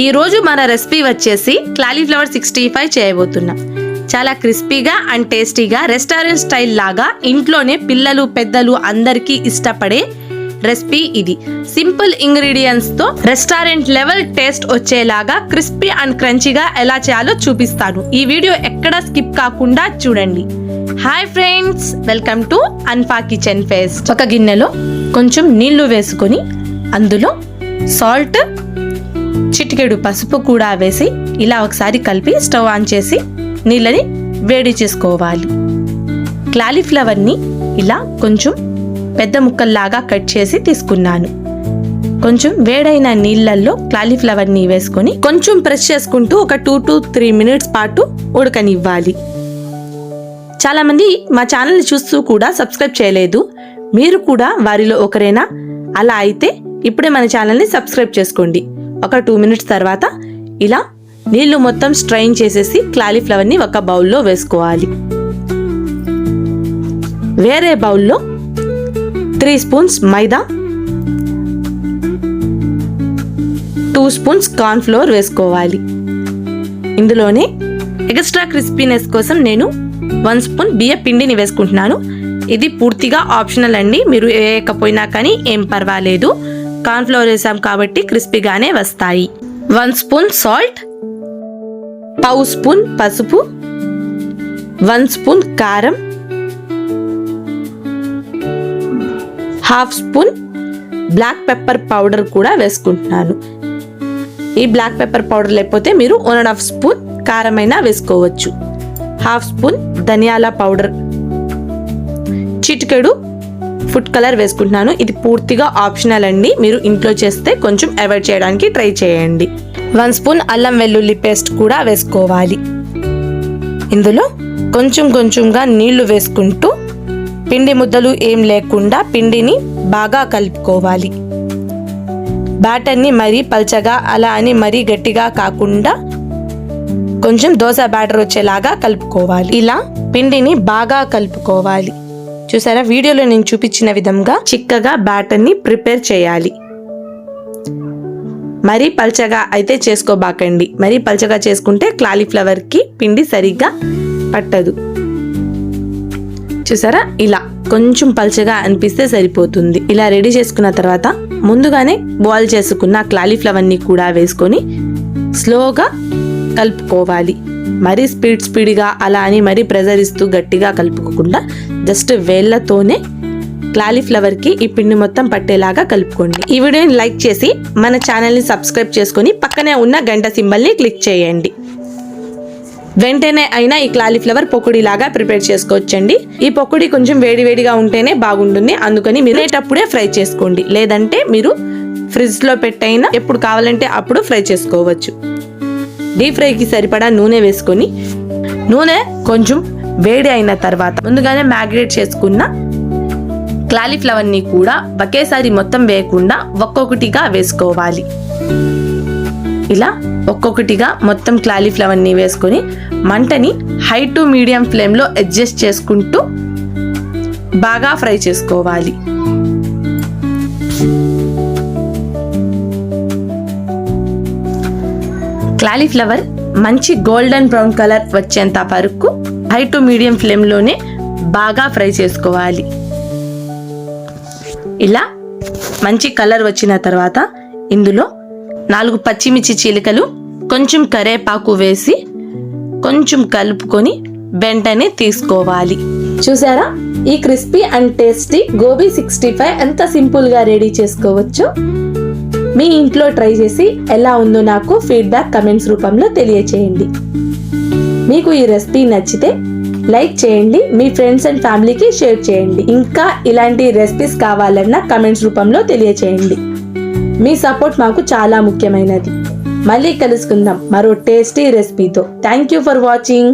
ఈ రోజు మన రెసిపీ వచ్చేసి కాలీఫ్లవర్ 65 చేయబోతున్నా. చాలా క్రిస్పీగా అండ్ టేస్టీగా రెస్టారెంట్ స్టైల్ లాగా ఇంట్లోనే పిల్లలు పెద్దలు అందరికీ ఇష్టపడే రెసిపీ ఇది. సింపుల్ ఇంగ్రీడియంట్స్ తో రెస్టారెంట్ లెవెల్ టేస్ట్ వచ్చేలాగా క్రిస్పీ అండ్ క్రంచీగా ఎలా చేయాలో చూపిస్తాను. ఈ వీడియో ఎక్కడ స్కిప్ కాకుండా చూడండి. Hi friends, welcome to Anfa kitchen feast. ఒక గిన్నెలో కొంచెం నీళ్లు వేసుకొని అందులో సాల్ట్, చిటికెడు పసుపు కూడా వేసి ఇలా ఒకసారి కలిపి స్టవ్ ఆన్ చేసి నీళ్ళని వేడి చేసుకోవాలి. కాలీఫ్లవర్ని ఇలా కొంచెం పెద్ద ముక్కల్లాగా కట్ చేసి తీసుకున్నాను. కొంచెం వేడైన నీళ్ళల్లో కాలీఫ్లవర్ని వేసుకొని కొంచెం ప్రెస్ చేసుకుంటూ ఒక 2 to 3 minutes పాటు ఉడకనివ్వాలి. చాలా మంది మా ఛానల్ని చూస్తూ కూడా సబ్స్క్రైబ్ చేయలేదు. మీరు కూడా వారిలో ఒకరేనా? అలా అయితే ఇప్పుడే మన ఛానల్ని సబ్స్క్రైబ్ చేసుకోండి. ఒక 2 minutes తర్వాత ఇలా నీళ్లు మొత్తం స్ట్రైన్ చేసేసి కాలీఫ్లవర్ని ఒక బౌల్లో వేసుకోవాలి. వేరే బౌల్లో 3 spoons మైదా, 2 spoons కార్న్ ఫ్లోర్ వేసుకోవాలి. ఇందులోనే ఎక్స్ట్రా క్రిస్పీనెస్ కోసం నేను 1 spoon బియ్య పిండిని వేసుకుంటున్నాను. ఇది పూర్తిగా ఆప్షనల్ అండి, మీరు వేయకపోయినా కానీ ఏం పర్వాలేదు. కార్న్ ఫ్లోర్ వేసాం కాబట్టి క్రిస్పీగానే వస్తాయి. 1 spoon సాల్ట్, 1/2 spoon పసుపు, 1 spoon కారం, 1/2 spoon బ్లాక్ పెప్పర్ పౌడర్ కూడా వేసుకుంటున్నాను. ఈ బ్లాక్ పెప్పర్ పౌడర్ లేకపోతే మీరు 1.5 spoon కారం అయినా వేసుకోవచ్చు. 1/2 spoon ధనియాల పౌడర్, చిటికెడు ఫుడ్ కలర్ వేసుకుంటున్నాను. ఇది పూర్తిగా ఆప్షనల్ అండి, మీరు ఇంట్లో చేస్తే కొంచెం అవాయిడ్ చేయడానికి ట్రై చేయండి. 1 spoon అల్లం వెల్లుల్లి పేస్ట్ కూడా వేసుకోవాలి. ఇందులో కొంచెంగా నీళ్లు వేసుకుంటూ పిండి ముద్దలు ఏం లేకుండా పిండిని బాగా కలుపుకోవాలి. బ్యాటర్ని మరీ పల్చగా అలా అని మరీ గట్టిగా కాకుండా కొంచెం దోశ బ్యాటర్ వచ్చేలాగా కలుపుకోవాలి. ఇలా పిండిని బాగా కలుపుకోవాలి. చూసారా, వీడియోలో నేను చూపించిన విధంగా చిక్కగా బ్యాటర్ని ప్రిపేర్ చేయాలి. మరీ పల్చగా అయితే చేసుకోబాకండి. మరీ పల్చగా చేసుకుంటే కాలీఫ్లవర్కి పిండి సరిగ్గా పట్టదు. చూసారా, ఇలా కొంచెం పల్చగా అనిపిస్తే సరిపోతుంది. ఇలా రెడీ చేసుకున్న తర్వాత ముందుగానే బాయిల్ చేసుకున్న కాలీఫ్లవర్ని కూడా వేసుకొని స్లోగా కలుపుకోవాలి. మరీ స్పీడ్గా అలా అని మరీ ప్రెజర్ ఇస్తూ గట్టిగా కలుపుకోకుండా జస్ట్ వేళ్లతోనే కాలీఫ్లవర్కి ఈ పిండి మొత్తం పట్టేలాగా కలుపుకోండి. ఈ వీడియోని లైక్ చేసి మన ఛానల్ని సబ్స్క్రైబ్ చేసుకొని పక్కనే ఉన్న గంట సింబల్ని క్లిక్ చేయండి. వెంటనే అయినా ఈ కాలీఫ్లవర్ పకోడీ లాగా ప్రిపేర్ చేసుకోవచ్చండి. ఈ పకోడీ కొంచెం వేడివేడిగా ఉంటేనే బాగుంటుంది, అందుకని మీరు తినేటప్పుడే ఫ్రై చేసుకోండి. లేదంటే మీరు ఫ్రిడ్జ్లో పెట్టైనా ఎప్పుడు కావాలంటే అప్పుడు ఫ్రై చేసుకోవచ్చు. డీప్ ఫ్రైకి సరిపడా నూనె వేసుకొని నూనె కొంచెం వేడి అయిన తర్వాత ముందుగానే మ్యాగ్నేట్ చేసుకున్న కాలీఫ్లవర్ని కూడా ఒకేసారి మొత్తం వేయకుండా ఒక్కొక్కటిగా వేసుకోవాలి. ఇలా ఒక్కొక్కటిగా మొత్తం కాలీఫ్లవర్ని వేసుకొని మంటని హై టు మీడియం ఫ్లేమ్లో అడ్జస్ట్ చేసుకుంటూ బాగా ఫ్రై చేసుకోవాలి. కాలీఫ్లవర్ మంచి గోల్డెన్ బ్రౌన్ కలర్ వచ్చేంత వరకు హై టు మీడియం ఫ్లేమ్లోనే బాగా ఫ్రై చేసుకోవాలి. ఇలా మంచి కలర్ వచ్చిన తర్వాత ఇందులో 4 పచ్చిమిర్చి చీలికలు, కొంచెం కరివేపాకు వేసి కొంచెం కలుపుకొని వెంటనే తీసుకోవాలి. చూసారా, ఈ క్రిస్పీ అండ్ టేస్టీ గోబీ 65 ఎంత సింపుల్గా రెడీ చేసుకోవచ్చు. మీ ఇంట్లో ట్రై చేసి ఎలా ఉందో నాకు ఫీడ్బ్యాక్ కమెంట్స్ రూపంలో తెలియచేయండి. మీకు ఈ రెసిపీ నచ్చితే లైక్ చేయండి, మీ ఫ్రెండ్స్ అండ్ ఫ్యామిలీకి షేర్ చేయండి. ఇంకా ఇలాంటి రెసిపీస్ కావాలన్నా కమెంట్స్ రూపంలో తెలియచేయండి. మీ సపోర్ట్ మాకు చాలా ముఖ్యమైనది. మళ్ళీ కలుసుకుందాం మరో టేస్టీ రెసిపీతో. Thank you for watching.